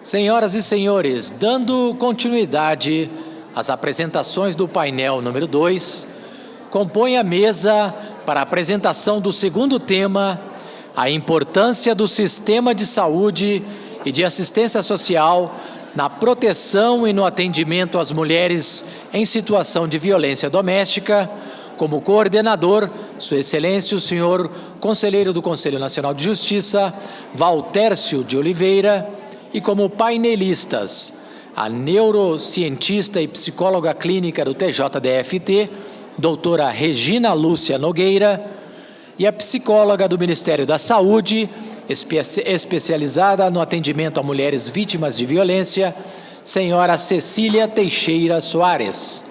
Senhoras e senhores, dando continuidade às apresentações do painel número 2, compõe a mesa para a apresentação do segundo tema, a importância do sistema de saúde e de assistência social na proteção e no atendimento às mulheres em situação de violência doméstica. Como coordenador, Sua Excelência, o senhor Conselheiro do Conselho Nacional de Justiça, Valtércio de Oliveira, e como painelistas, a neurocientista e psicóloga clínica do TJDFT, doutora Regina Lúcia Nogueira, e a psicóloga do Ministério da Saúde, especializada no atendimento a mulheres vítimas de violência, senhora Cecília Teixeira Soares.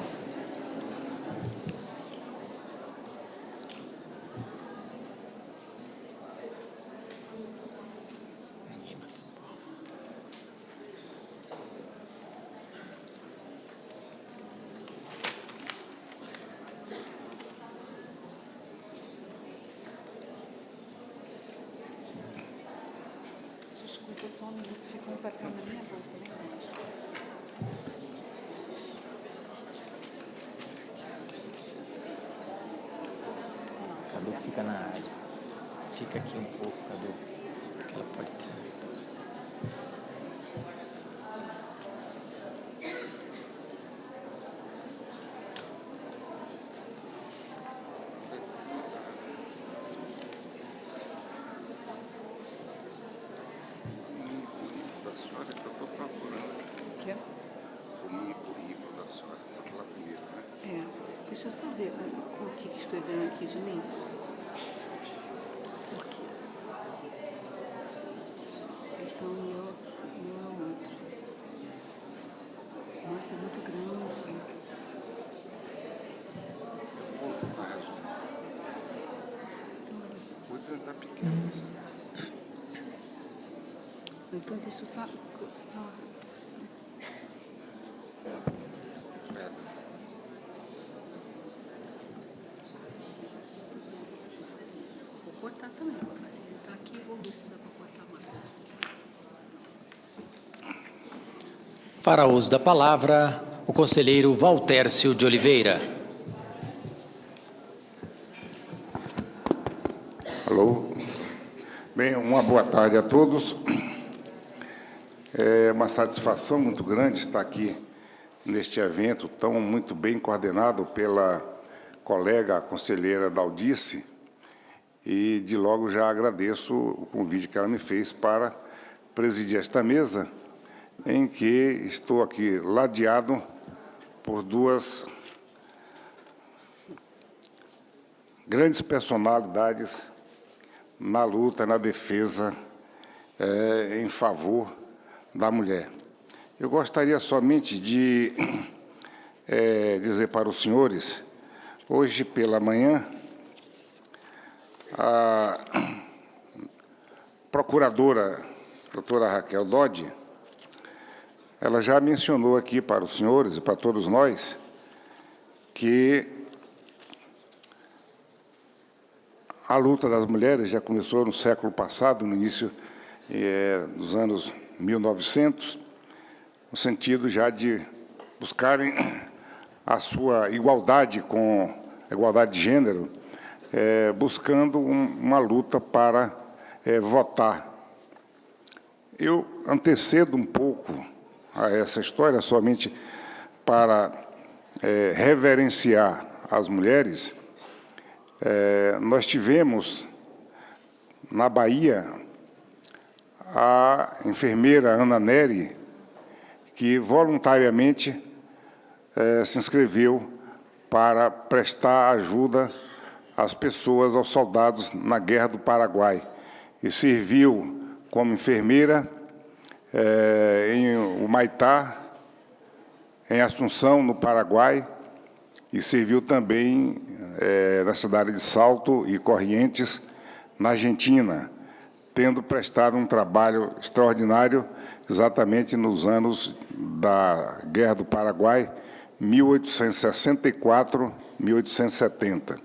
Desculpa, só um minuto, ficou um papel na minha bolsa, né? Cadu fica na área. Fica aqui um pouco, Cadu. Que ela pode ter. Da senhora que eu estou procurando. O quê? O currículo da senhora, está lá primeiro, né? Deixa eu só ver o que escreveram aqui de mim. Por quê? Então, o meu é outro. Nossa, é muito grande. Vou tentar resumir. Então, olha só. Vou tentar pequeno. Então, deixa eu só... Pera. Vou cortar também, vou facilitar aqui e vou ver se dá para cortar mais. Para uso da palavra, o conselheiro Valtércio de Oliveira. Alô? Bem, uma boa tarde a todos. É uma satisfação muito grande estar aqui neste evento tão muito bem coordenado pela colega conselheira Daldice, e de logo já agradeço o convite que ela me fez para presidir esta mesa, em que estou aqui ladeado por duas grandes personalidades na luta, na defesa em favor da mulher. Eu gostaria somente de dizer para os senhores, hoje pela manhã, a procuradora, doutora Raquel Dodge, ela já mencionou aqui para os senhores e para todos nós que a luta das mulheres já começou no século passado, no início dos anos 1900, no sentido já de buscarem a sua igualdade com a igualdade de gênero, buscando uma luta para votar. Eu antecedo um pouco a essa história, somente para reverenciar as mulheres. Nós tivemos, na Bahia, a enfermeira Ana Nery, que voluntariamente se inscreveu para prestar ajuda às pessoas, aos soldados na Guerra do Paraguai, e serviu como enfermeira em Humaitá, em Assunção, no Paraguai, e serviu também na cidade de Salto e Corrientes, na Argentina, tendo prestado um trabalho extraordinário exatamente nos anos da Guerra do Paraguai, 1864, 1870.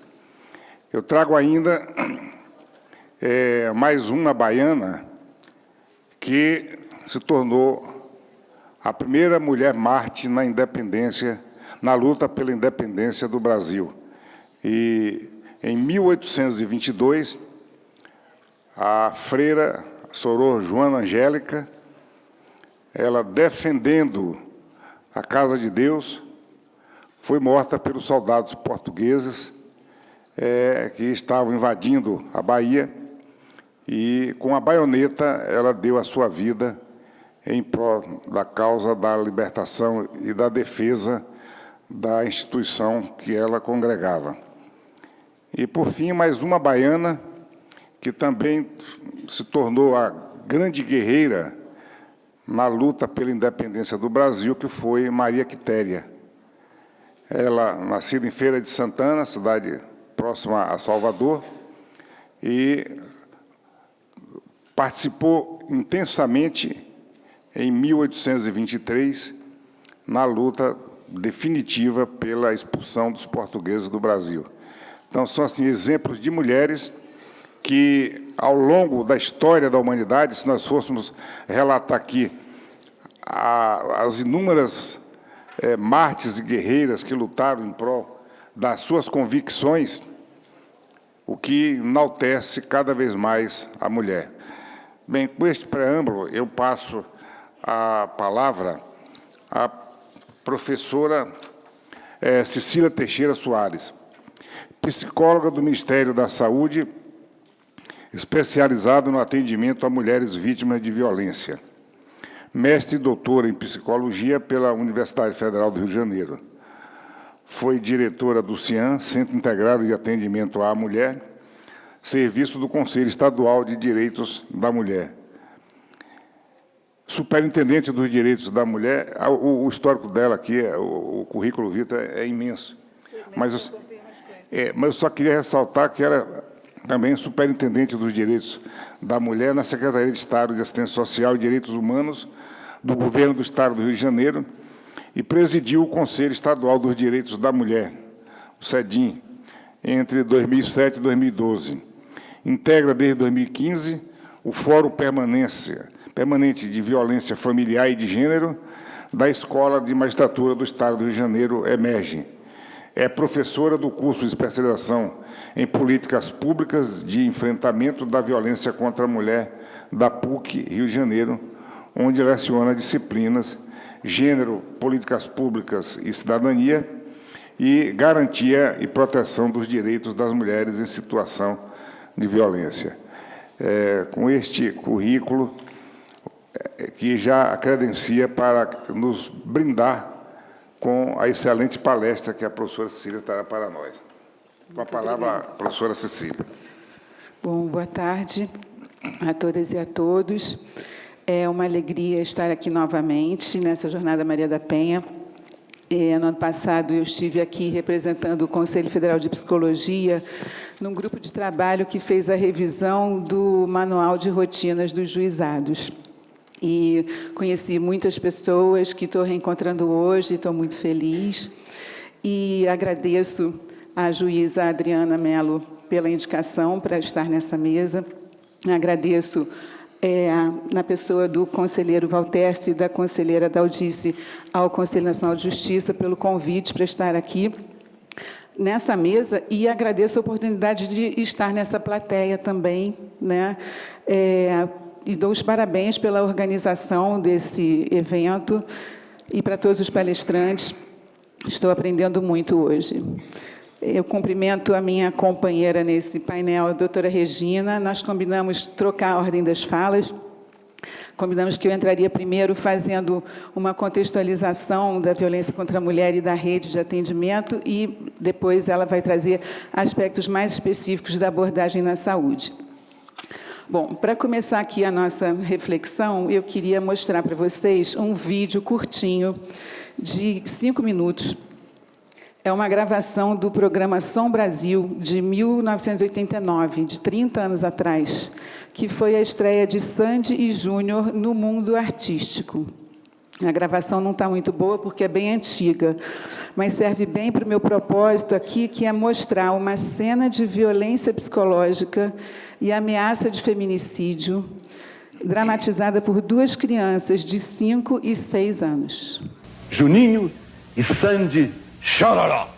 Eu trago ainda mais uma baiana que se tornou a primeira mulher mártir na independência, na luta pela independência do Brasil. E, em 1822, a freira Soror Joana Angélica, ela defendendo a Casa de Deus, foi morta pelos soldados portugueses que estavam invadindo a Bahia, e, com a baioneta, ela deu a sua vida em prol da causa da libertação e da defesa da instituição que ela congregava. E, por fim, mais uma baiana, que também se tornou a grande guerreira na luta pela independência do Brasil, que foi Maria Quitéria. Ela, nascida em Feira de Santana, cidade próxima a Salvador, e participou intensamente, em 1823, na luta definitiva pela expulsão dos portugueses do Brasil. Então, são assim, exemplos de mulheres que, ao longo da história da humanidade, se nós fôssemos relatar aqui as inúmeras mártires e guerreiras que lutaram em prol das suas convicções, o que enaltece cada vez mais a mulher. Bem, com este preâmbulo, eu passo a palavra à professora Cecília Teixeira Soares, psicóloga do Ministério da Saúde, especializada no atendimento a mulheres vítimas de violência, mestre e doutora em psicologia pela Universidade Federal do Rio de Janeiro. Foi diretora do CIAM, Centro Integrado de Atendimento à Mulher, serviço do Conselho Estadual de Direitos da Mulher. Superintendente dos Direitos da Mulher, o histórico dela aqui, o currículo vitae é imenso. Mas eu só queria ressaltar que ela também é superintendente dos Direitos da Mulher na Secretaria de Estado de Assistência Social e Direitos Humanos do Governo do Estado do Rio de Janeiro e presidiu o Conselho Estadual dos Direitos da Mulher, o CEDIM, entre 2007 e 2012. Integra, desde 2015, o Fórum Permanente de Violência Familiar e de Gênero da Escola de Magistratura do Estado do Rio de Janeiro, EMERGE. É professora do curso de especialização em Políticas Públicas de Enfrentamento da Violência contra a Mulher da PUC, Rio de Janeiro, onde leciona disciplinas Gênero, Políticas Públicas e Cidadania e Garantia e Proteção dos Direitos das Mulheres em Situação de Violência. Com este currículo, que já a credencia para nos brindar com a excelente palestra que a professora Cecília trará para nós. Com a palavra, a professora Cecília. Bom, boa tarde a todas e a todos. É uma alegria estar aqui novamente nessa Jornada Maria da Penha. No ano passado, eu estive aqui representando o Conselho Federal de Psicologia, num grupo de trabalho que fez a revisão do Manual de Rotinas dos Juizados. E conheci muitas pessoas que estou reencontrando hoje, estou muito feliz. E agradeço à juíza Adriana Mello pela indicação para estar nessa mesa. Agradeço na pessoa do conselheiro Valtercio e da conselheira Daldice ao Conselho Nacional de Justiça pelo convite para estar aqui nessa mesa, e agradeço a oportunidade de estar nessa plateia também, né? E dou os parabéns pela organização desse evento e para todos os palestrantes. Estou aprendendo muito hoje. Eu cumprimento a minha companheira nesse painel, a doutora Regina. Nós combinamos trocar a ordem das falas. Combinamos que eu entraria primeiro fazendo uma contextualização da violência contra a mulher e da rede de atendimento, e depois ela vai trazer aspectos mais específicos da abordagem na saúde. Bom, para começar aqui a nossa reflexão, eu queria mostrar para vocês um vídeo curtinho de 5 minutos. É uma gravação do programa Som Brasil, de 1989, de 30 anos atrás, que foi a estreia de Sandy e Júnior no mundo artístico. A gravação não está muito boa, porque é bem antiga, mas serve bem para o meu propósito aqui, que é mostrar uma cena de violência psicológica e ameaça de feminicídio dramatizada por duas crianças de 5 e 6 anos. Juninho e Sandy Chororó.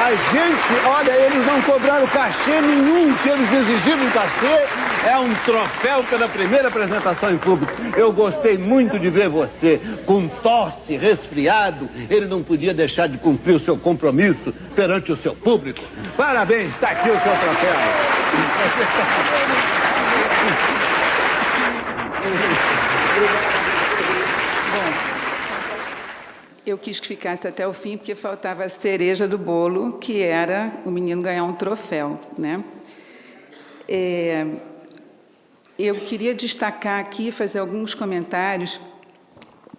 A gente, olha, eles não cobraram cachê nenhum, que eles exigiram cachê. É um troféu pela primeira apresentação em público. Eu gostei muito de ver você com tosse, resfriado. Ele não podia deixar de cumprir o seu compromisso perante o seu público. Parabéns, está aqui o seu troféu. Eu quis que ficasse até o fim, porque faltava a cereja do bolo, que era o menino ganhar um troféu, né? Eu queria destacar aqui, fazer alguns comentários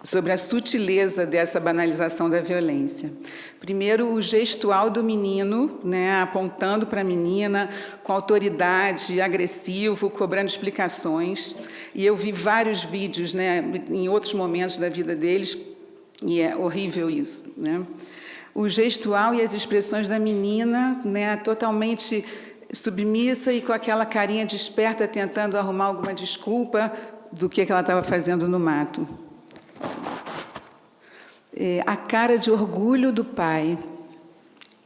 sobre a sutileza dessa banalização da violência. Primeiro, o gestual do menino, né, apontando para a menina, com autoridade, agressivo, cobrando explicações. E eu vi vários vídeos, né, em outros momentos da vida deles, e é horrível isso, né? O gestual e as expressões da menina, né, totalmente submissa e com aquela carinha desperta, tentando arrumar alguma desculpa do que ela estava fazendo no mato. A cara de orgulho do pai.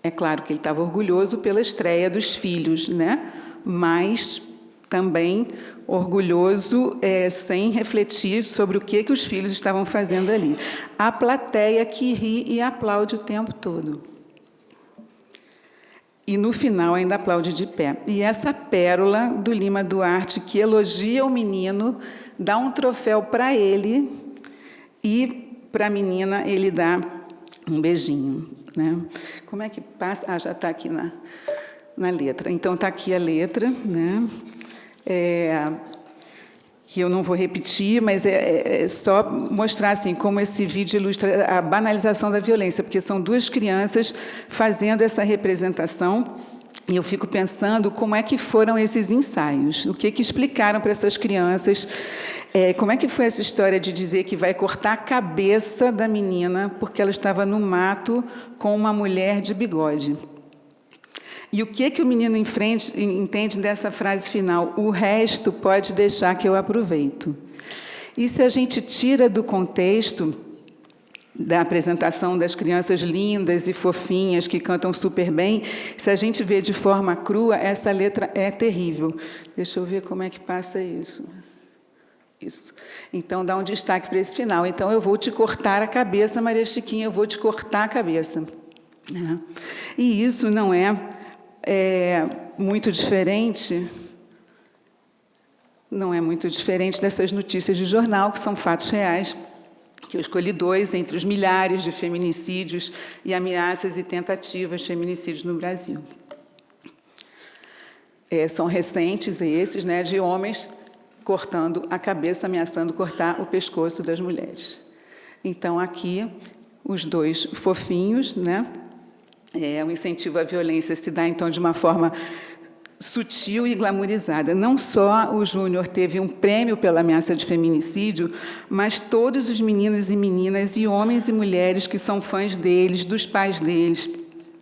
É claro que ele estava orgulhoso pela estreia dos filhos, né? Mas também orgulhoso sem refletir sobre o que os filhos estavam fazendo ali. A plateia que ri e aplaude o tempo todo. E, no final, ainda aplaude de pé. E essa pérola do Lima Duarte, que elogia o menino, dá um troféu para ele e, para a menina, ele dá um beijinho, né? Como é que passa? Ah, já está aqui na letra. Então, está aqui a letra, né? Que eu não vou repetir, mas é só mostrar assim, como esse vídeo ilustra a banalização da violência, porque são duas crianças fazendo essa representação, e eu fico pensando como é que foram esses ensaios, o que explicaram para essas crianças, como é que foi essa história de dizer que vai cortar a cabeça da menina porque ela estava no mato com uma mulher de bigode. E o que o menino entende dessa frase final? O resto pode deixar que eu aproveito. E se a gente tira do contexto da apresentação das crianças lindas e fofinhas que cantam super bem, se a gente vê de forma crua, essa letra é terrível. Deixa eu ver como é que passa isso. Isso. Então, dá um destaque para esse final. Então, eu vou te cortar a cabeça, Maria Chiquinha, eu vou te cortar a cabeça. E isso não é muito diferente, não é muito diferente dessas notícias de jornal, que são fatos reais, que eu escolhi 2 entre os milhares de feminicídios e ameaças e tentativas de feminicídios no Brasil. São recentes esses, né, de homens cortando a cabeça, ameaçando cortar o pescoço das mulheres. Então, aqui, os 2 fofinhos, né? O incentivo à violência se dá, então, de uma forma sutil e glamourizada. Não só o Júnior teve um prêmio pela ameaça de feminicídio, mas todos os meninos e meninas, e homens e mulheres que são fãs deles, dos pais deles,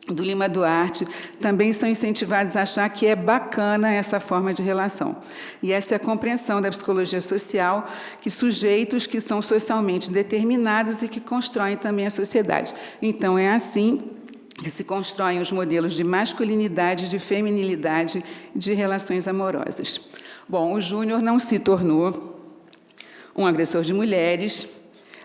do Lima Duarte, também são incentivados a achar que é bacana essa forma de relação. E essa é a compreensão da psicologia social, que sujeitos que são socialmente determinados e que constroem também a sociedade. Então, é assim que se constroem os modelos de masculinidade, de feminilidade, de relações amorosas. Bom, o Júnior não se tornou um agressor de mulheres,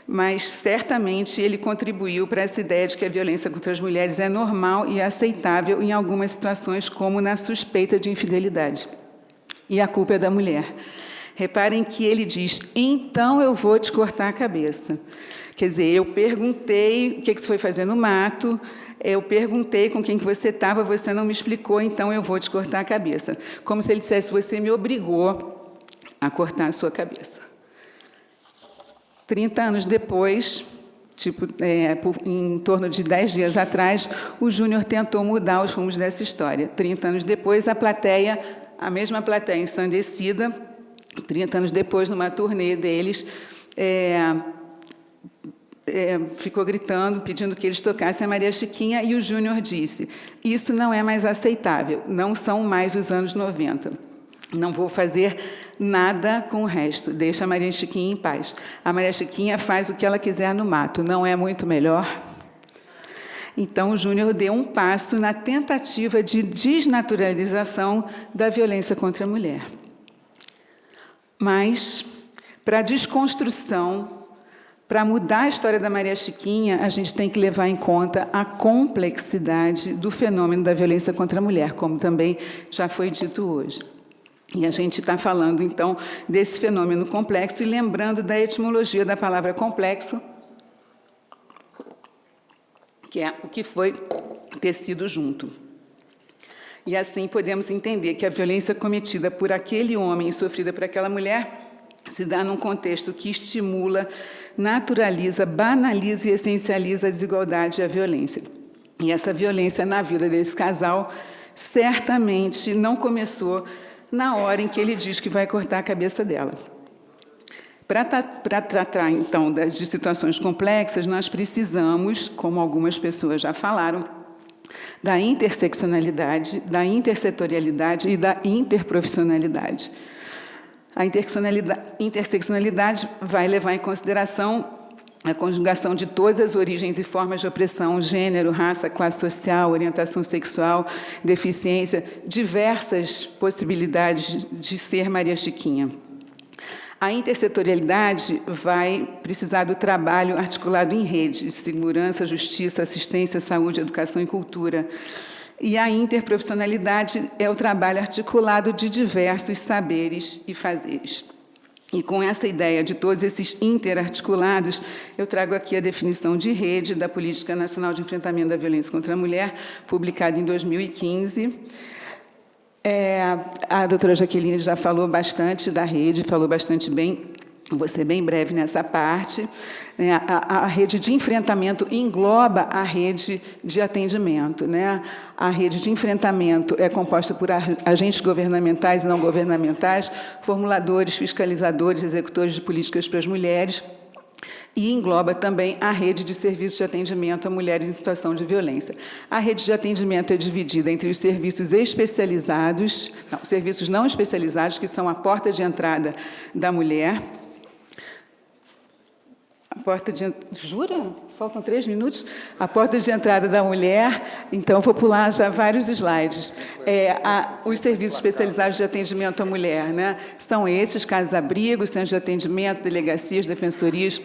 mas certamente ele contribuiu para essa ideia de que a violência contra as mulheres é normal e aceitável em algumas situações, como na suspeita de infidelidade. E a culpa é da mulher. Reparem que ele diz, então eu vou te cortar a cabeça. Quer dizer, eu perguntei o que você foi fazer no mato, eu perguntei com quem que você estava, você não me explicou, então eu vou te cortar a cabeça. Como se ele dissesse, você me obrigou a cortar a sua cabeça. 30 anos depois, em torno de 10 dias atrás, o Júnior tentou mudar os rumos dessa história. 30 anos depois, a mesma plateia ensandecida, 30 anos depois, numa turnê deles, ficou gritando, pedindo que eles tocassem a Maria Chiquinha, e o Júnior disse, isso não é mais aceitável, não são mais os anos 90. Não vou fazer nada com o resto, deixa a Maria Chiquinha em paz. A Maria Chiquinha faz o que ela quiser no mato, não é muito melhor? Então, o Júnior deu um passo na tentativa de desnaturalização da violência contra a mulher. Mas, para a desconstrução, para mudar a história da Maria Chiquinha, a gente tem que levar em conta a complexidade do fenômeno da violência contra a mulher, como também já foi dito hoje. E a gente está falando, então, desse fenômeno complexo e lembrando da etimologia da palavra complexo, que é o que foi tecido junto. E assim podemos entender que a violência cometida por aquele homem e sofrida por aquela mulher se dá num contexto que estimula, naturaliza, banaliza e essencializa a desigualdade e a violência. E essa violência na vida desse casal certamente não começou na hora em que ele diz que vai cortar a cabeça dela. Para tratar, então, de situações complexas, nós precisamos, como algumas pessoas já falaram, da interseccionalidade, da intersetorialidade e da interprofissionalidade. A interseccionalidade vai levar em consideração a conjugação de todas as origens e formas de opressão, gênero, raça, classe social, orientação sexual, deficiência, diversas possibilidades de ser Maria Chiquinha. A intersetorialidade vai precisar do trabalho articulado em rede, segurança, justiça, assistência, saúde, educação e cultura. E a interprofissionalidade é o trabalho articulado de diversos saberes e fazeres. E com essa ideia de todos esses interarticulados, eu trago aqui a definição de rede da Política Nacional de Enfrentamento da Violência contra a Mulher, publicada em 2015. A doutora Jaqueline já falou bastante da rede, falou bastante bem. Vou ser bem breve nessa parte. A rede de enfrentamento engloba a rede de atendimento. A rede de enfrentamento é composta por agentes governamentais e não governamentais, formuladores, fiscalizadores, executores de políticas para as mulheres, e engloba também a rede de serviços de atendimento a mulheres em situação de violência. A rede de atendimento é dividida entre os serviços especializados, serviços não especializados, que são a porta de entrada da mulher. Jura? Faltam 3 minutos. A porta de entrada da mulher. Então, vou pular já vários slides. Os serviços especializados de atendimento à mulher, são esses: casas-abrigos, centros de atendimento, delegacias, defensorias,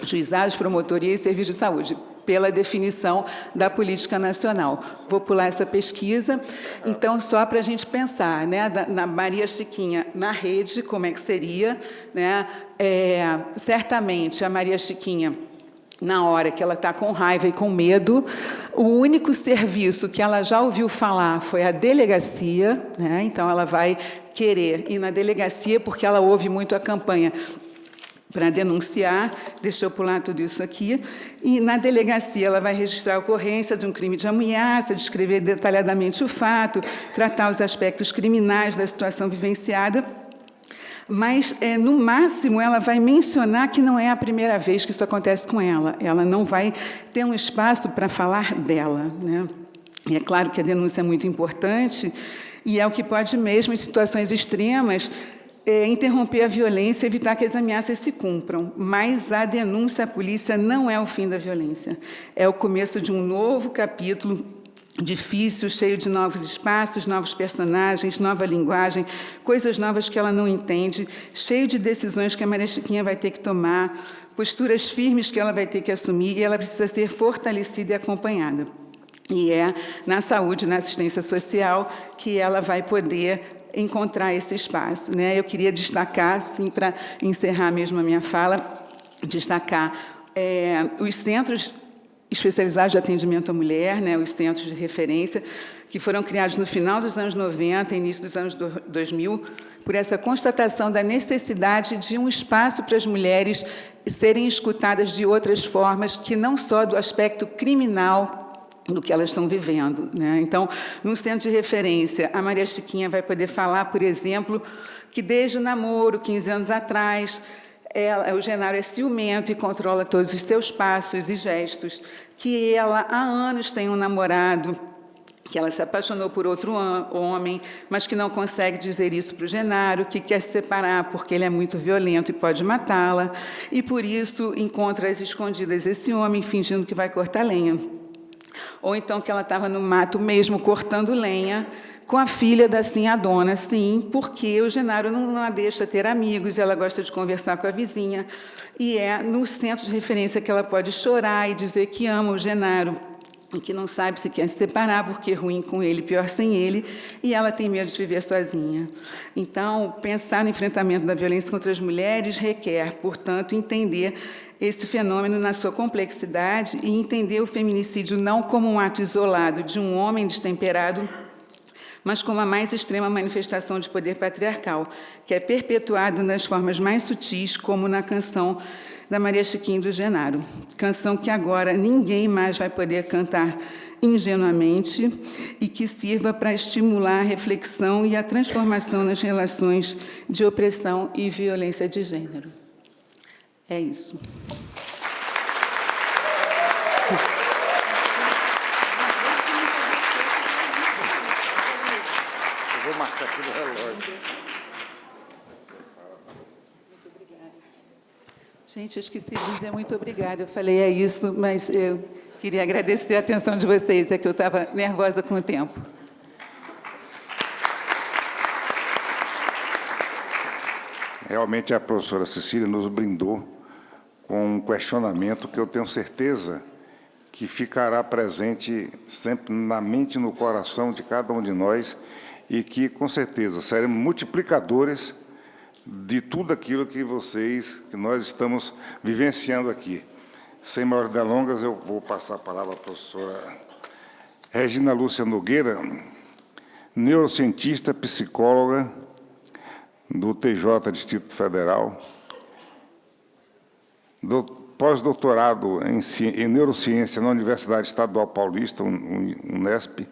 juizados, promotorias e serviços de saúde, pela definição da política nacional. Vou pular essa pesquisa. Então, só para a gente pensar, na Maria Chiquinha na rede, como é que seria, certamente a Maria Chiquinha, na hora que ela está com raiva e com medo, o único serviço que ela já ouviu falar foi a delegacia, então ela vai querer ir na delegacia porque ela ouve muito a campanha para denunciar. Deixa eu pular tudo isso aqui. E, na delegacia, ela vai registrar a ocorrência de um crime de ameaça, descrever detalhadamente o fato, tratar os aspectos criminais da situação vivenciada, mas, no máximo, ela vai mencionar que não é a primeira vez que isso acontece com ela. Ela não vai ter um espaço para falar dela. E é claro que a denúncia é muito importante e é o que pode mesmo, em situações extremas, interromper a violência e evitar que as ameaças se cumpram. Mas a denúncia à polícia não é o fim da violência. É o começo de um novo capítulo difícil, cheio de novos espaços, novos personagens, nova linguagem, coisas novas que ela não entende, cheio de decisões que a Maria Chiquinha vai ter que tomar, posturas firmes que ela vai ter que assumir, e ela precisa ser fortalecida e acompanhada. E é na saúde, na assistência social, que ela vai poder encontrar esse espaço. Eu queria destacar, assim, para encerrar mesmo a minha fala, destacar os centros especializados de atendimento à mulher, os centros de referência, que foram criados no final dos anos 90, início dos anos 2000, por essa constatação da necessidade de um espaço para as mulheres serem escutadas de outras formas, que não só do aspecto criminal do que elas estão vivendo. Então, num centro de referência, a Maria Chiquinha vai poder falar, por exemplo, que desde o namoro, 15 anos atrás, o Genaro é ciumento e controla todos os seus passos e gestos, que ela há anos tem um namorado, que ela se apaixonou por outro homem, mas que não consegue dizer isso para o Genaro, que quer se separar porque ele é muito violento e pode matá-la, e por isso encontra às escondidas esse homem fingindo que vai cortar lenha. Ou então que ela estava no mato mesmo cortando lenha, com a filha da dona, sim, porque o Genaro não a deixa ter amigos, ela gosta de conversar com a vizinha, e é no centro de referência que ela pode chorar e dizer que ama o Genaro, e que não sabe se quer se separar, porque é ruim com ele, pior sem ele, e ela tem medo de viver sozinha. Então, pensar no enfrentamento da violência contra as mulheres requer, portanto, entender esse fenômeno na sua complexidade e entender o feminicídio não como um ato isolado de um homem destemperado, mas como a mais extrema manifestação de poder patriarcal, que é perpetuado nas formas mais sutis, como na canção da Maria Chiquinha do Genaro. Canção que agora ninguém mais vai poder cantar ingenuamente e que sirva para estimular a reflexão e a transformação nas relações de opressão e violência de gênero. É isso. Eu vou marcar aqui no relógio. Gente, eu esqueci de dizer muito obrigada. Eu falei é isso, mas eu queria agradecer a atenção de vocês, é que eu estava nervosa com o tempo. Realmente a professora Cecília nos brindou com um questionamento que eu tenho certeza que ficará presente sempre na mente e no coração de cada um de nós e que, com certeza, seremos multiplicadores de tudo aquilo que nós estamos vivenciando aqui. Sem maiores delongas, eu vou passar a palavra à professora Regina Lúcia Nogueira, neurocientista, psicóloga do TJ Distrito Federal, pós-doutorado em neurociência na Universidade Estadual Paulista, Unesp,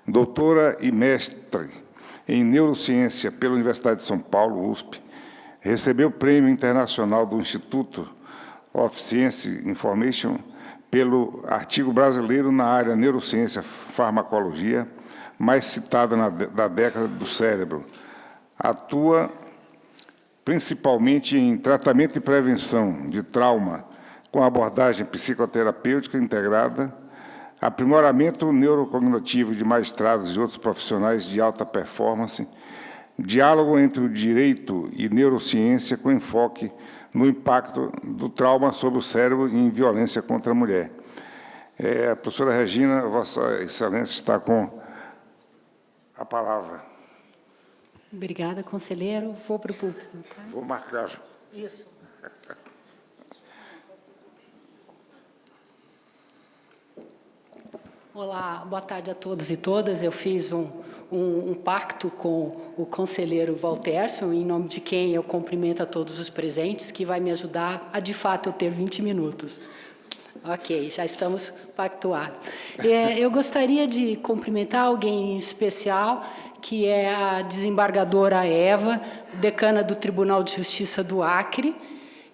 doutora e mestre em neurociência pela Universidade de São Paulo, USP, recebeu o Prêmio Internacional do Instituto of Science Information pelo artigo brasileiro na área neurociência farmacologia, mais citada da década do cérebro. Atua principalmente em tratamento e prevenção de trauma com abordagem psicoterapêutica integrada, aprimoramento neurocognitivo de magistrados e outros profissionais de alta performance, diálogo entre o direito e neurociência com enfoque no impacto do trauma sobre o cérebro e em violência contra a mulher. A professora Regina, Vossa Excelência, está com a palavra. Obrigada, conselheiro. Vou para o púlpito. Tá? Vou marcar. Isso. Olá, boa tarde a todos e todas. Eu fiz um pacto com o conselheiro Valtércio, em nome de quem eu cumprimento a todos os presentes, que vai me ajudar a, de fato, eu ter 20 minutos. Ok, já estamos pactuados. Eu gostaria de cumprimentar alguém em especial, que é a desembargadora Eva, decana do Tribunal de Justiça do Acre,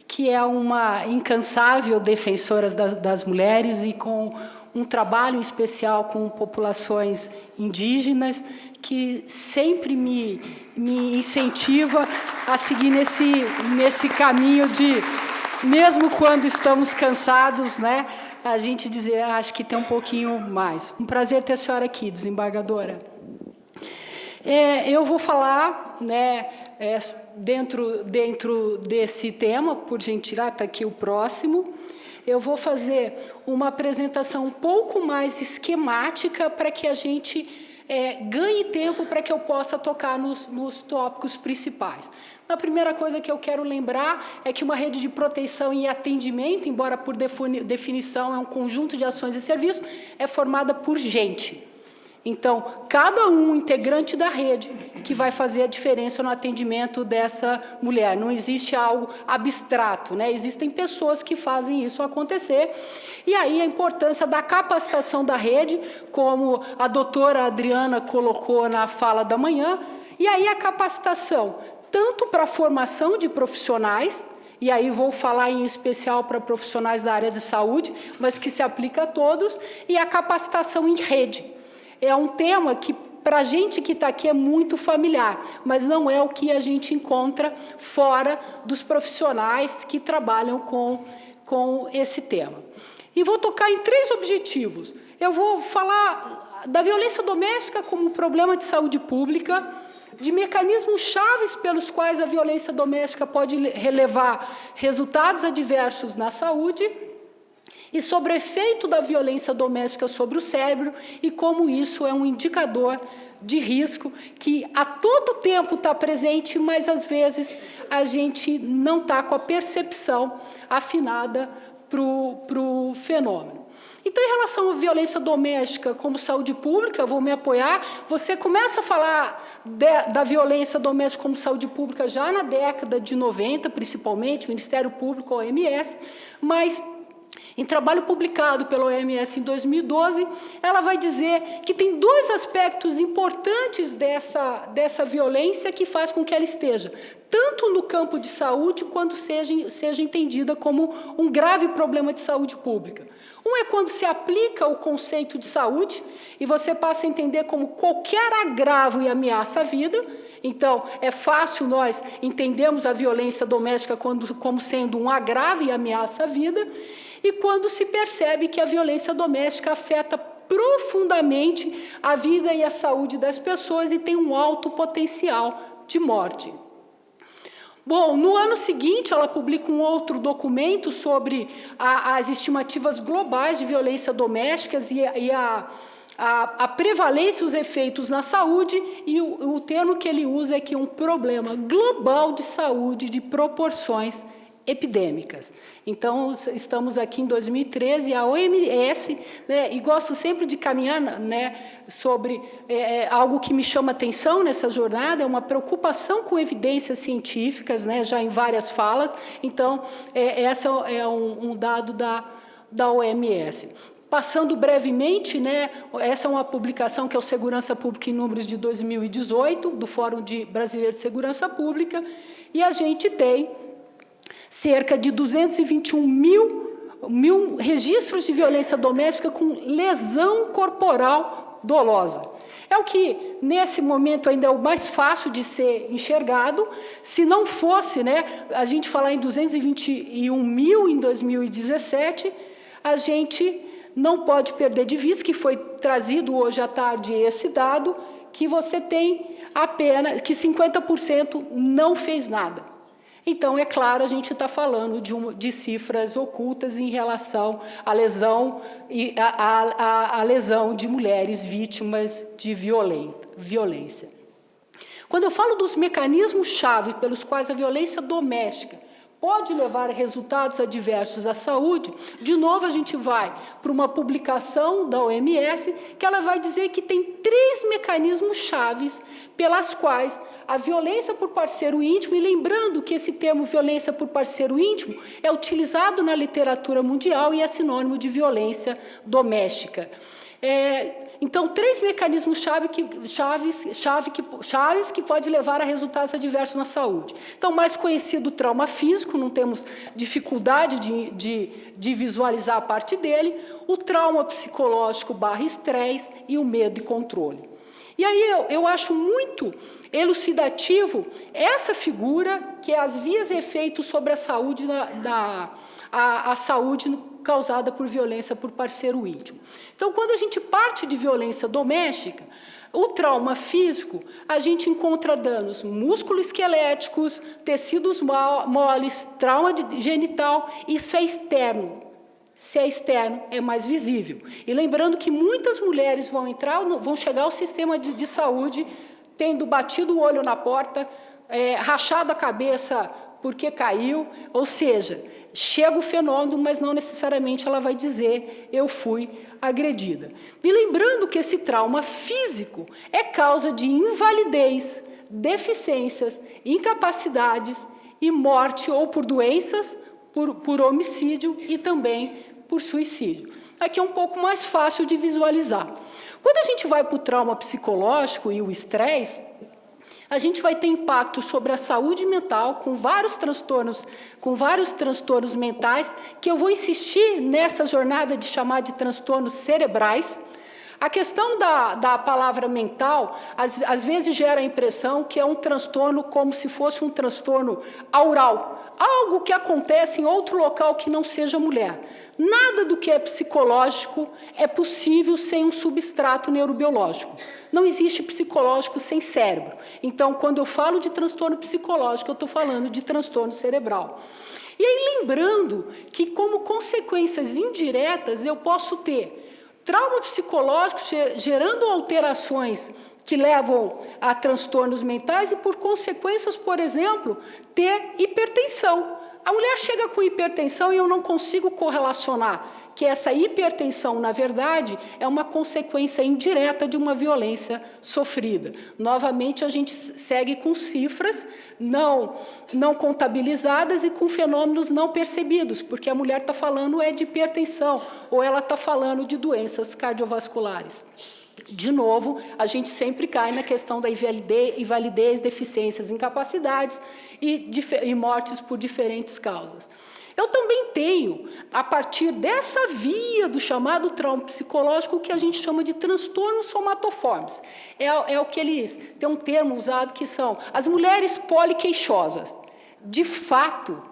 que é uma incansável defensora das mulheres e com um trabalho especial com populações indígenas, que sempre me incentiva a seguir nesse caminho de, mesmo quando estamos cansados, né, a gente dizer, acho que tem um pouquinho mais. Um prazer ter a senhora aqui, desembargadora. Eu vou falar, né, dentro desse tema, por gentileza, está aqui o próximo. Eu vou fazer uma apresentação um pouco mais esquemática para que a gente ganhe tempo para que eu possa tocar nos tópicos principais. A primeira coisa que eu quero lembrar é que uma rede de proteção e atendimento, embora por definição é um conjunto de ações e serviços, é formada por gente. Então, cada um integrante da rede que vai fazer a diferença no atendimento dessa mulher. Não existe algo abstrato, né? Existem pessoas que fazem isso acontecer. E aí a importância da capacitação da rede, como a doutora Adriana colocou na fala da manhã, e aí a capacitação, tanto para a formação de profissionais, e aí vou falar em especial para profissionais da área de saúde, mas que se aplica a todos, e a capacitação em rede. É um tema que, para a gente que está aqui, é muito familiar, mas não é o que a gente encontra fora dos profissionais que trabalham com esse tema. E vou tocar em 3 objetivos. Eu vou falar da violência doméstica como um problema de saúde pública, de mecanismos chaves pelos quais a violência doméstica pode relevar resultados adversos na saúde, e sobre o efeito da violência doméstica sobre o cérebro e como isso é um indicador de risco que a todo tempo está presente, mas às vezes a gente não está com a percepção afinada para o fenômeno. Então, em relação à violência doméstica como saúde pública, eu vou me apoiar. Você começa a falar da violência doméstica como saúde pública já na década de 90, principalmente, Ministério Público, OMS, mas em trabalho publicado pela OMS em 2012, ela vai dizer que tem dois aspectos importantes dessa violência que faz com que ela esteja tanto no campo de saúde, quanto seja entendida como um grave problema de saúde pública. Um é quando se aplica o conceito de saúde e você passa a entender como qualquer agravo e ameaça à vida. Então, é fácil nós entendermos a violência doméstica como sendo um agravo e ameaça à vida, e quando se percebe que a violência doméstica afeta profundamente a vida e a saúde das pessoas e tem um alto potencial de morte. Bom, no ano seguinte, ela publica um outro documento sobre as estimativas globais de violência doméstica e a prevalência e os efeitos na saúde, e o termo que ele usa é que é um problema global de saúde de proporções epidêmicas. Então, estamos aqui em 2013, a OMS, né, e gosto sempre de caminhar, né, sobre algo que me chama atenção nessa jornada, é uma preocupação com evidências científicas, né, já em várias falas. Então, esse é um dado da OMS. Passando brevemente, né, essa é uma publicação que é o Segurança Pública em Números de 2018, do Fórum Brasileiro de Segurança Pública, e a gente tem cerca de 221 mil registros de violência doméstica com lesão corporal dolosa. É o que, nesse momento, ainda é o mais fácil de ser enxergado. Se não fosse, né, a gente falar em 221 mil em 2017, a gente não pode perder de vista, que foi trazido hoje à tarde esse dado, que você tem apenas que 50% não fez nada. Então, é claro, a gente está falando de cifras ocultas em relação à lesão, à lesão de mulheres vítimas de violência. Quando eu falo dos mecanismos-chave pelos quais a violência doméstica pode levar a resultados adversos à saúde, de novo a gente vai para uma publicação da OMS, que ela vai dizer que tem 3 mecanismos chaves pelas quais a violência por parceiro íntimo, e lembrando que esse termo violência por parceiro íntimo é utilizado na literatura mundial e é sinônimo de violência doméstica. Então, 3 mecanismos chaves que podem levar a resultados adversos na saúde. Então, mais conhecido o trauma físico, não temos dificuldade de visualizar a parte dele, o trauma psicológico / estresse e o medo e controle. E aí eu acho muito elucidativo essa figura, que é as vias e efeitos sobre a saúde, a saúde causada por violência por parceiro íntimo. Então, quando a gente parte de violência doméstica, o trauma físico, a gente encontra danos músculo-esqueléticos, tecidos moles, trauma genital, isso é externo. Se é externo, é mais visível. E lembrando que muitas mulheres vão chegar ao sistema de saúde tendo batido o olho na porta, rachado a cabeça porque caiu, ou seja, chega o fenômeno, mas não necessariamente ela vai dizer eu fui agredida. E lembrando que esse trauma físico é causa de invalidez, deficiências, incapacidades e morte ou por doenças, por homicídio e também por suicídio. Aqui é um pouco mais fácil de visualizar. Quando a gente vai para o trauma psicológico e o estresse, a gente vai ter impacto sobre a saúde mental, com vários transtornos mentais, que eu vou insistir nessa jornada de chamar de transtornos cerebrais. A questão da palavra mental, às vezes gera a impressão que é um transtorno como se fosse um transtorno aural, algo que acontece em outro local que não seja mulher. Nada do que é psicológico é possível sem um substrato neurobiológico. Não existe psicológico sem cérebro. Então, quando eu falo de transtorno psicológico, eu estou falando de transtorno cerebral. E aí, lembrando que, como consequências indiretas, eu posso ter trauma psicológico gerando alterações que levam a transtornos mentais e, por consequências, por exemplo, ter hipertensão. A mulher chega com hipertensão e eu não consigo correlacionar que essa hipertensão, na verdade, é uma consequência indireta de uma violência sofrida. Novamente, a gente segue com cifras não contabilizadas e com fenômenos não percebidos, porque a mulher está falando de hipertensão ou ela está falando de doenças cardiovasculares. De novo, a gente sempre cai na questão da invalidez, deficiências, incapacidades e mortes por diferentes causas. Eu também tenho, a partir dessa via do chamado trauma psicológico, o que a gente chama de transtornos somatoformes. É o que eles... Tem um termo usado que são as mulheres poliqueixosas. De fato,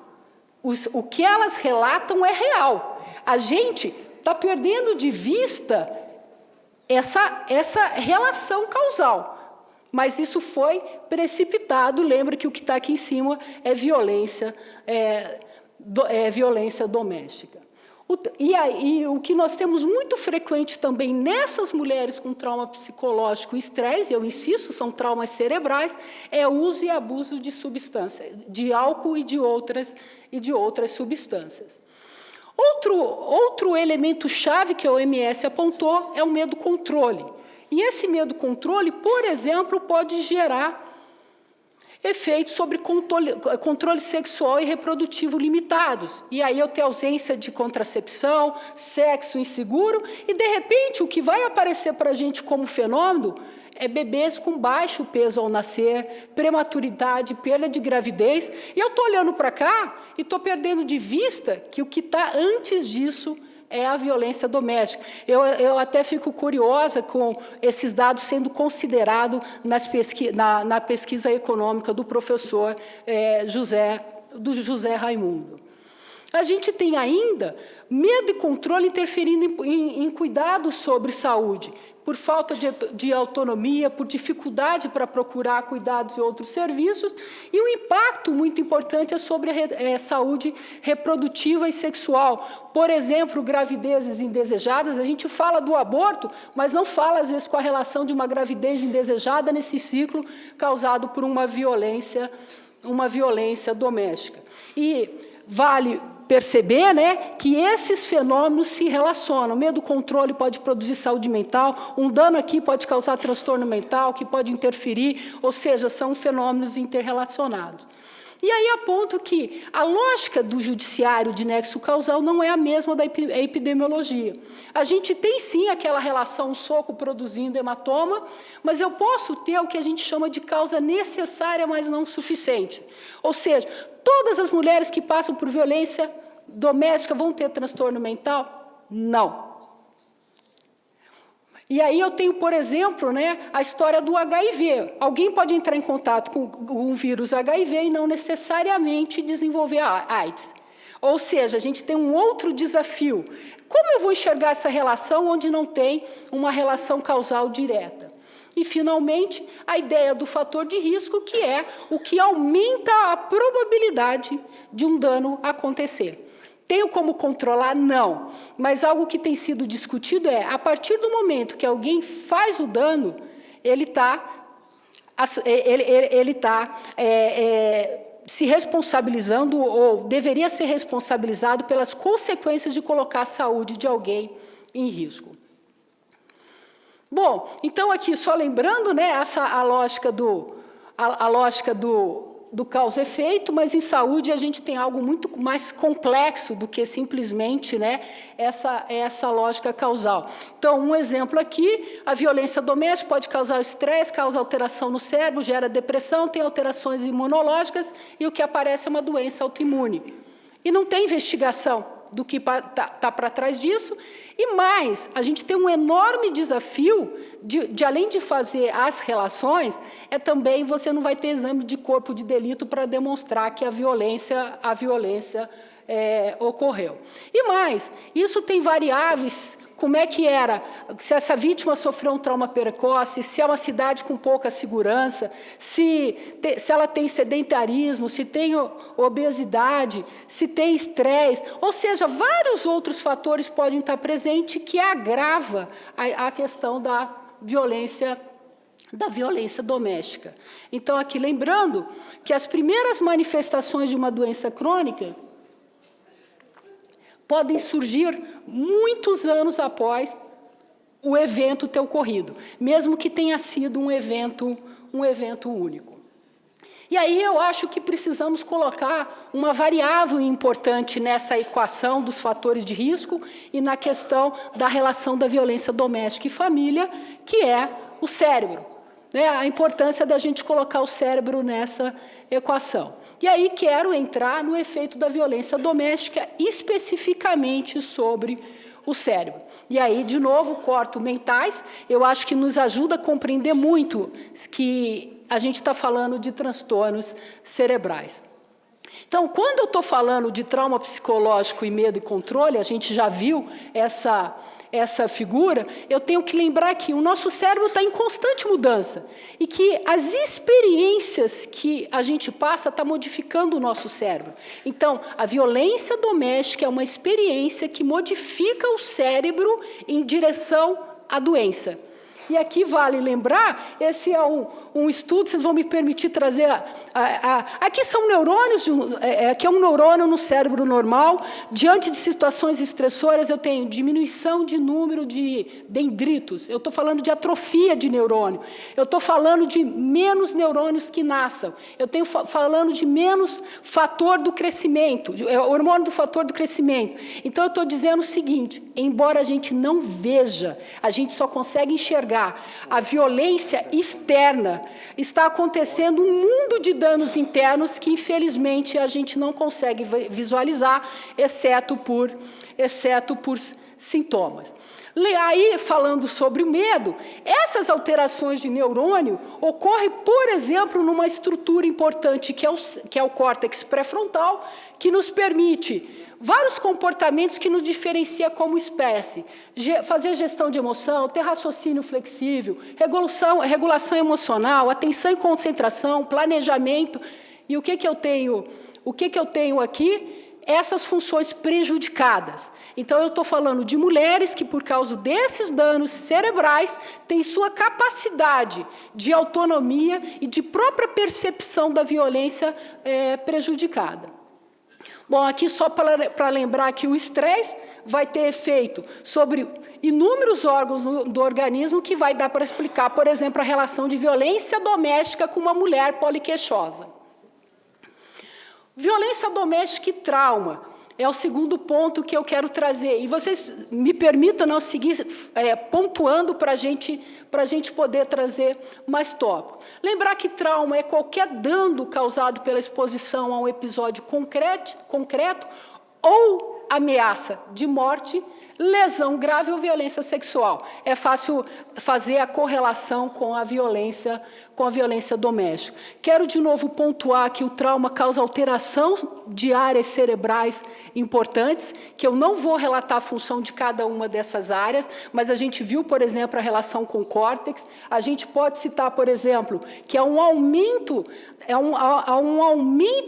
o que elas relatam é real. A gente está perdendo de vista essa relação causal. Mas isso foi precipitado. Lembra que o que está aqui em cima é violência doméstica. E aí, o que nós temos muito frequente também nessas mulheres com trauma psicológico e estresse, eu insisto, são traumas cerebrais, é o uso e abuso de substâncias, de álcool e de outras substâncias. Outro elemento-chave que a OMS apontou é o medo-controle. E esse medo-controle, por exemplo, pode gerar efeitos sobre controle sexual e reprodutivo limitados. E aí eu tenho ausência de contracepção, sexo inseguro, e, de repente, o que vai aparecer para a gente como fenômeno é bebês com baixo peso ao nascer, prematuridade, perda de gravidez. E eu estou olhando para cá e estou perdendo de vista que o que está antes disso é a violência doméstica. Eu até fico curiosa com esses dados sendo considerados na pesquisa econômica do professor José Raimundo. A gente tem ainda medo e controle interferindo em cuidados sobre saúde, por falta de autonomia, por dificuldade para procurar cuidados e outros serviços, e um impacto muito importante é sobre a saúde reprodutiva e sexual. Por exemplo, gravidezes indesejadas, a gente fala do aborto, mas não fala, às vezes, com a relação de uma gravidez indesejada nesse ciclo causado por uma violência doméstica. E vale perceber, que esses fenômenos se relacionam. O medo-controle pode produzir saúde mental, um dano aqui pode causar transtorno mental, que pode interferir, ou seja, são fenômenos interrelacionados. E aí aponto que a lógica do judiciário de nexo causal não é a mesma da epidemiologia. A gente tem, sim, aquela relação soco produzindo hematoma, mas eu posso ter o que a gente chama de causa necessária, mas não suficiente. Ou seja, todas as mulheres que passam por violência doméstica vão ter transtorno mental? Não. E aí eu tenho, por exemplo, a história do HIV. Alguém pode entrar em contato com o vírus HIV e não necessariamente desenvolver a AIDS. Ou seja, a gente tem um outro desafio. Como eu vou enxergar essa relação onde não tem uma relação causal direta? E, finalmente, a ideia do fator de risco, que é o que aumenta a probabilidade de um dano acontecer. Tenho como controlar? Não. Mas algo que tem sido discutido é, a partir do momento que alguém faz o dano, ele está se responsabilizando ou deveria ser responsabilizado pelas consequências de colocar a saúde de alguém em risco. Bom, então aqui só lembrando, a lógica do causa-efeito, mas em saúde a gente tem algo muito mais complexo do que simplesmente essa lógica causal. Então, um exemplo aqui, a violência doméstica pode causar estresse, causa alteração no cérebro, gera depressão, tem alterações imunológicas e o que aparece é uma doença autoimune. E não tem investigação do que está para trás disso. E mais, a gente tem um enorme desafio de além de fazer as relações, também você não vai ter exame de corpo de delito para demonstrar que a violência ocorreu. E mais, isso tem variáveis. Como é que era, se essa vítima sofreu um trauma precoce, se é uma cidade com pouca segurança, se ela tem sedentarismo, se tem obesidade, se tem estresse, ou seja, vários outros fatores podem estar presentes que agrava a questão da violência doméstica. Então, aqui lembrando que as primeiras manifestações de uma doença crônica podem surgir muitos anos após o evento ter ocorrido, mesmo que tenha sido um evento único. E aí eu acho que precisamos colocar uma variável importante nessa equação dos fatores de risco e na questão da relação da violência doméstica e família, que é o cérebro. A importância da gente colocar o cérebro nessa equação. E aí quero entrar no efeito da violência doméstica, especificamente sobre o cérebro. E aí, de novo, corto mentais, eu acho que nos ajuda a compreender muito que a gente está falando de transtornos cerebrais. Então, quando eu estou falando de trauma psicológico e medo e controle, a gente já viu essa figura, eu tenho que lembrar que o nosso cérebro está em constante mudança e que as experiências que a gente passa estão modificando o nosso cérebro. Então, a violência doméstica é uma experiência que modifica o cérebro em direção à doença. E aqui vale lembrar, esse é um estudo, vocês vão me permitir trazer... aqui são neurônios, aqui é um neurônio no cérebro normal. Diante de situações estressoras, eu tenho diminuição de número de dendritos. Eu estou falando de atrofia de neurônio. Eu estou falando de menos neurônios que nasçam. Eu tenho falando de menos fator do crescimento, hormônio do fator do crescimento. Então, eu estou dizendo o seguinte, embora a gente não veja, a gente só consegue enxergar a violência externa, está acontecendo um mundo de danos internos que, infelizmente, a gente não consegue visualizar, exceto por sintomas. Aí, falando sobre o medo, essas alterações de neurônio ocorrem, por exemplo, numa estrutura importante, que é o córtex pré-frontal, que nos permite vários comportamentos que nos diferencia como espécie. Fazer gestão de emoção, ter raciocínio flexível, regulação emocional, atenção e concentração, planejamento. E o que eu tenho aqui? Essas funções prejudicadas. Então, eu estou falando de mulheres que, por causa desses danos cerebrais, têm sua capacidade de autonomia e de própria percepção da violência prejudicada. Bom, aqui só para lembrar que o estresse vai ter efeito sobre inúmeros órgãos do organismo que vai dar para explicar, por exemplo, a relação de violência doméstica com uma mulher poliqueixosa. Violência doméstica e trauma é o segundo ponto que eu quero trazer. E vocês me permitam não seguir pontuando para a gente poder trazer mais tópico. Lembrar que trauma é qualquer dano causado pela exposição a um episódio concreto ou ameaça de morte, lesão grave ou violência sexual. É fácil fazer a correlação com a violência doméstica. Quero, de novo, pontuar que o trauma causa alteração de áreas cerebrais importantes, que eu não vou relatar a função de cada uma dessas áreas, mas a gente viu, por exemplo, a relação com o córtex. A gente pode citar, por exemplo, que há um aumento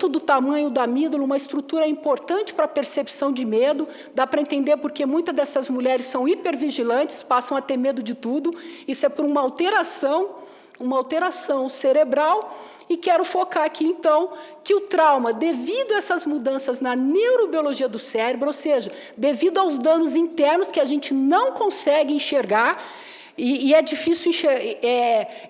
do tamanho da amígdala, uma estrutura importante para a percepção de medo. Dá para entender porque muitas dessas mulheres são hipervigilantes, passam a ter medo de tudo. Isso é por uma alteração cerebral. E quero focar aqui, então, que o trauma, devido a essas mudanças na neurobiologia do cérebro, ou seja, devido aos danos internos que a gente não consegue enxergar, e é difícil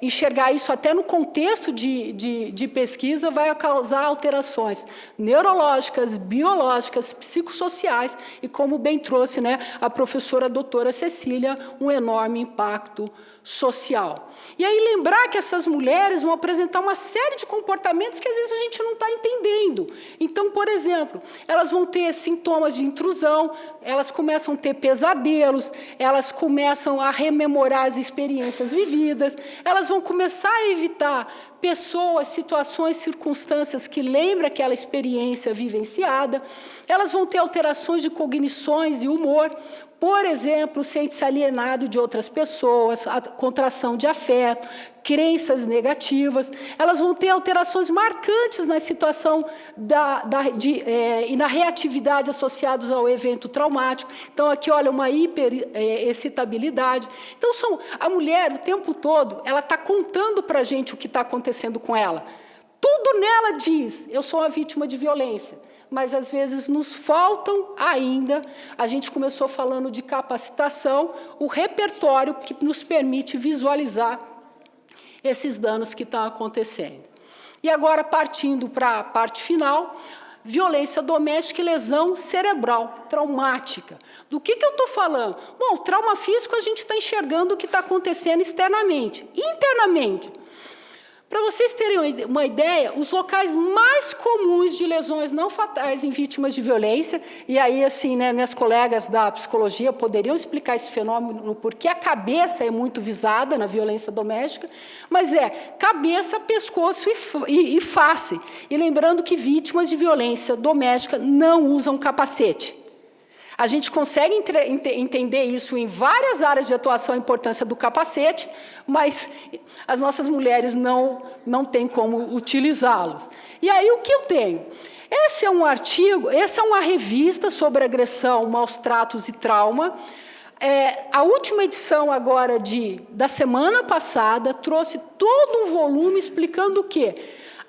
enxergar isso até no contexto de pesquisa, vai causar alterações neurológicas, biológicas, psicossociais e, como bem trouxe, né, a professora doutora Cecília, um enorme impacto social. E aí lembrar que essas mulheres vão apresentar uma série de comportamentos que às vezes a gente não está entendendo. Então, por exemplo, elas vão ter sintomas de intrusão, elas começam a ter pesadelos, elas começam a rememorar rememorar as experiências vividas, elas vão começar a evitar pessoas, situações, circunstâncias que lembram aquela experiência vivenciada, elas vão ter alterações de cognições e humor, por exemplo, sente-se alienado de outras pessoas, a contração de afeto, crenças negativas, elas vão ter alterações marcantes na situação e na reatividade associados ao evento traumático. Então, aqui, olha, uma hiperexcitabilidade. Então, a mulher, o tempo todo, ela está contando para a gente o que está acontecendo com ela. Tudo nela diz, eu sou uma vítima de violência. Mas, às vezes, nos faltam ainda, a gente começou falando de capacitação, o repertório que nos permite visualizar esses danos que estão acontecendo. E agora, partindo para a parte final, violência doméstica e lesão cerebral, traumática. Do que eu estou falando? Bom, trauma físico, a gente está enxergando o que está acontecendo externamente. Internamente, para vocês terem uma ideia, os locais mais comuns de lesões não fatais em vítimas de violência, e aí, assim, né, minhas colegas da psicologia poderiam explicar esse fenômeno, porque a cabeça é muito visada na violência doméstica, mas é cabeça, pescoço e face. E lembrando que vítimas de violência doméstica não usam capacete. A gente consegue entender isso em várias áreas de atuação, a importância do capacete, mas as nossas mulheres não têm como utilizá-los. E aí, o que eu tenho? Esse é um artigo, essa é uma revista sobre agressão, maus tratos e trauma. A última edição agora da semana passada trouxe todo um volume explicando o quê?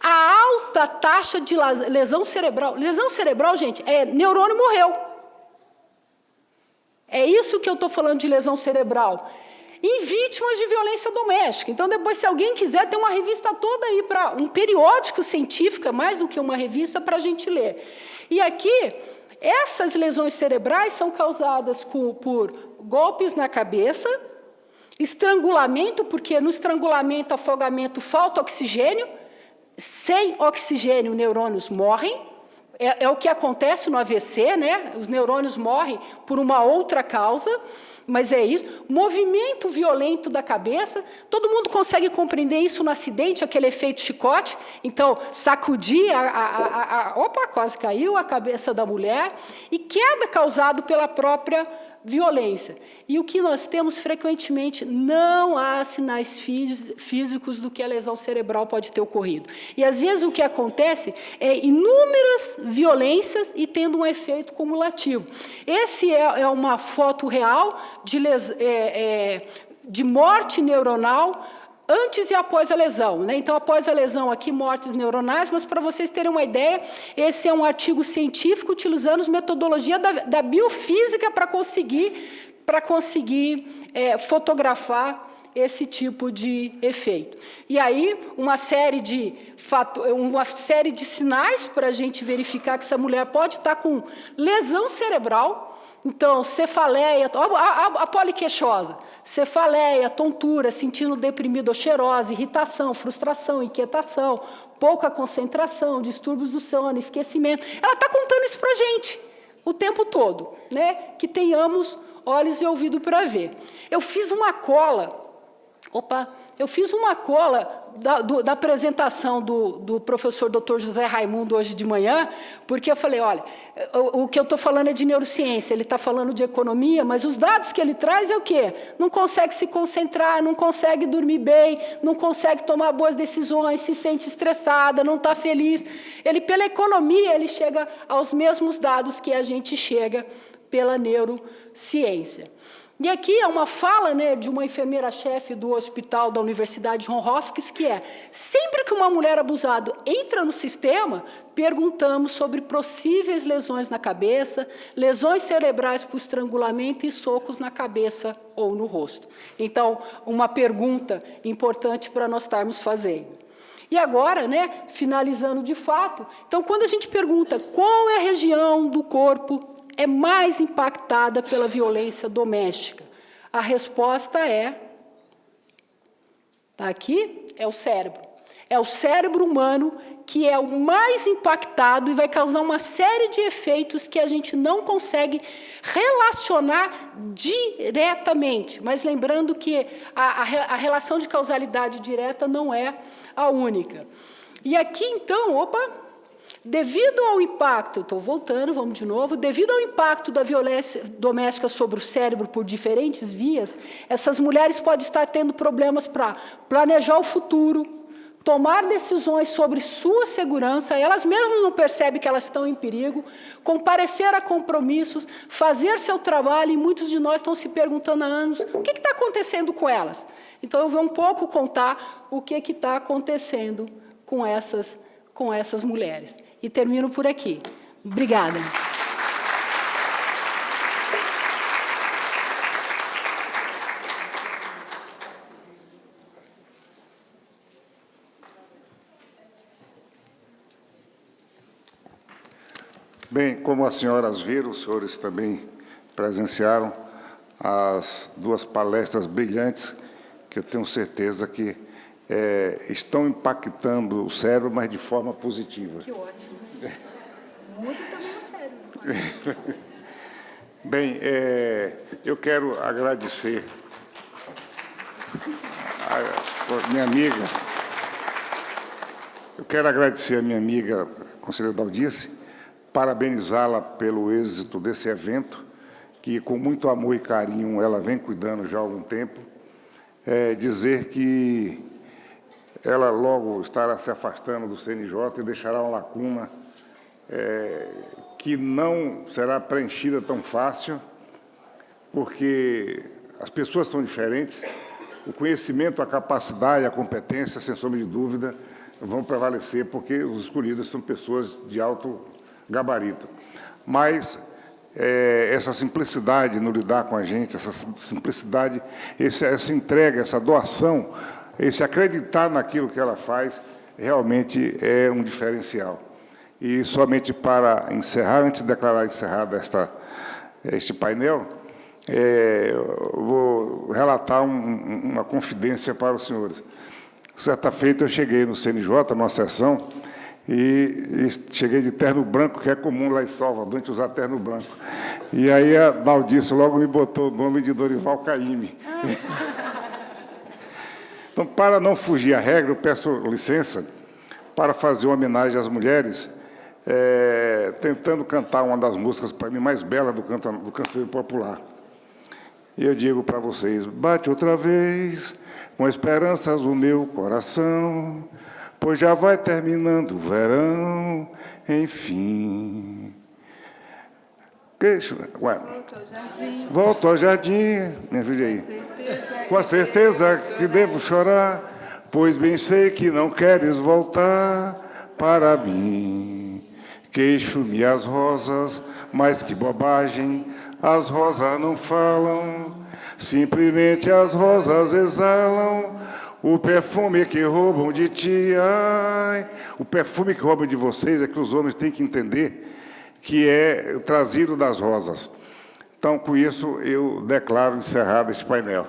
A alta taxa de lesão cerebral. Lesão cerebral, gente, neurônio morreu. É isso que eu estou falando de lesão cerebral. Em vítimas de violência doméstica. Então, depois, se alguém quiser, tem uma revista toda aí, um periódico científico, mais do que uma revista, para a gente ler. E aqui, essas lesões cerebrais são causadas por golpes na cabeça, estrangulamento, porque no estrangulamento, afogamento, falta oxigênio. Sem oxigênio, neurônios morrem. É o que acontece no AVC, né? Os neurônios morrem por uma outra causa, mas é isso. Movimento violento da cabeça, todo mundo consegue compreender isso no acidente, aquele efeito chicote. Então, sacudir, opa, quase caiu a cabeça da mulher, e queda causada pela própria violência. E o que nós temos frequentemente, não há sinais físicos do que a lesão cerebral pode ter ocorrido. E, às vezes, o que acontece é inúmeras violências e tendo um efeito cumulativo. Esse é uma foto real de morte neuronal antes e após a lesão, né? Então, após a lesão, aqui, mortes neuronais, mas, para vocês terem uma ideia, esse é um artigo científico utilizando metodologia da biofísica para conseguir fotografar esse tipo de efeito. E aí, uma série de sinais para a gente verificar que essa mulher pode estar com lesão cerebral. Então, cefaleia, a poliqueixosa, cefaleia, tontura, sentindo deprimido ou cheirosa, irritação, frustração, inquietação, pouca concentração, distúrbios do sono, esquecimento. Ela está contando isso para a gente o tempo todo, né? Que tenhamos olhos e ouvido para ver. Eu fiz uma cola da apresentação do professor Dr. José Raimundo hoje de manhã, porque eu falei, olha, o que eu estou falando é de neurociência, ele está falando de economia, mas os dados que ele traz é o quê? Não consegue se concentrar, não consegue dormir bem, não consegue tomar boas decisões, se sente estressada, não está feliz. Pela economia, ele chega aos mesmos dados que a gente chega pela neurociência. E aqui é uma fala, né, de uma enfermeira-chefe do hospital da Universidade Johns Hopkins, que é, sempre que uma mulher abusada entra no sistema, perguntamos sobre possíveis lesões na cabeça, lesões cerebrais por estrangulamento e socos na cabeça ou no rosto. Então, uma pergunta importante para nós estarmos fazendo. E agora, né, finalizando de fato, então, quando a gente pergunta qual é a região do corpo é mais impactada pela violência doméstica, a resposta está aqui, é o cérebro. É o cérebro humano que é o mais impactado e vai causar uma série de efeitos que a gente não consegue relacionar diretamente. Mas lembrando que a relação de causalidade direta não é a única. E aqui, então, devido ao impacto, estou voltando, vamos de novo, devido ao impacto da violência doméstica sobre o cérebro por diferentes vias, essas mulheres podem estar tendo problemas para planejar o futuro, tomar decisões sobre sua segurança, elas mesmas não percebem que elas estão em perigo, comparecer a compromissos, fazer seu trabalho, e muitos de nós estão se perguntando há anos, o que está acontecendo com elas? Então, eu vou um pouco contar o que está acontecendo com essas mulheres. E termino por aqui. Obrigada. Bem, como as senhoras viram, os senhores também presenciaram as duas palestras brilhantes, que eu tenho certeza que estão impactando o cérebro, mas de forma positiva. Que ótimo. Muda também o cérebro. Bem, eu quero agradecer a minha amiga. Eu quero agradecer a minha amiga, conselheira Daldice, parabenizá-la pelo êxito desse evento, que com muito amor e carinho ela vem cuidando já há algum tempo. Dizer que ela logo estará se afastando do CNJ e deixará uma lacuna que não será preenchida tão fácil, porque as pessoas são diferentes, o conhecimento, a capacidade, a competência, sem sombra de dúvida, vão prevalecer, porque os escolhidos são pessoas de alto gabarito. Mas essa simplicidade no lidar com a gente, essa simplicidade, essa entrega, essa doação, esse acreditar naquilo que ela faz, realmente é um diferencial. E somente para encerrar, antes de declarar encerrado este painel, eu vou relatar uma confidência para os senhores. Certa feita eu cheguei no CNJ, numa sessão, e cheguei de terno branco, que é comum lá em Salvador, a gente usar terno branco. E aí a Daldice logo me botou o nome de Dorival Caymmi. Então, para não fugir à regra, eu peço licença para fazer uma homenagem às mulheres, tentando cantar uma das músicas, para mim, mais belas do cancioneiro popular. E eu digo para vocês: bate outra vez, com esperanças o meu coração, pois já vai terminando o verão, enfim. Volto ao jardim, me ajude aí. Com a certeza que devo chorar, pois bem sei que não queres voltar para mim. Queixo-me as rosas, mas que bobagem, as rosas não falam, simplesmente as rosas exalam o perfume que roubam de ti. Ai, o perfume que roubam de vocês é que os homens têm que entender que é trazido das rosas. Então, com isso, eu declaro encerrado esse painel.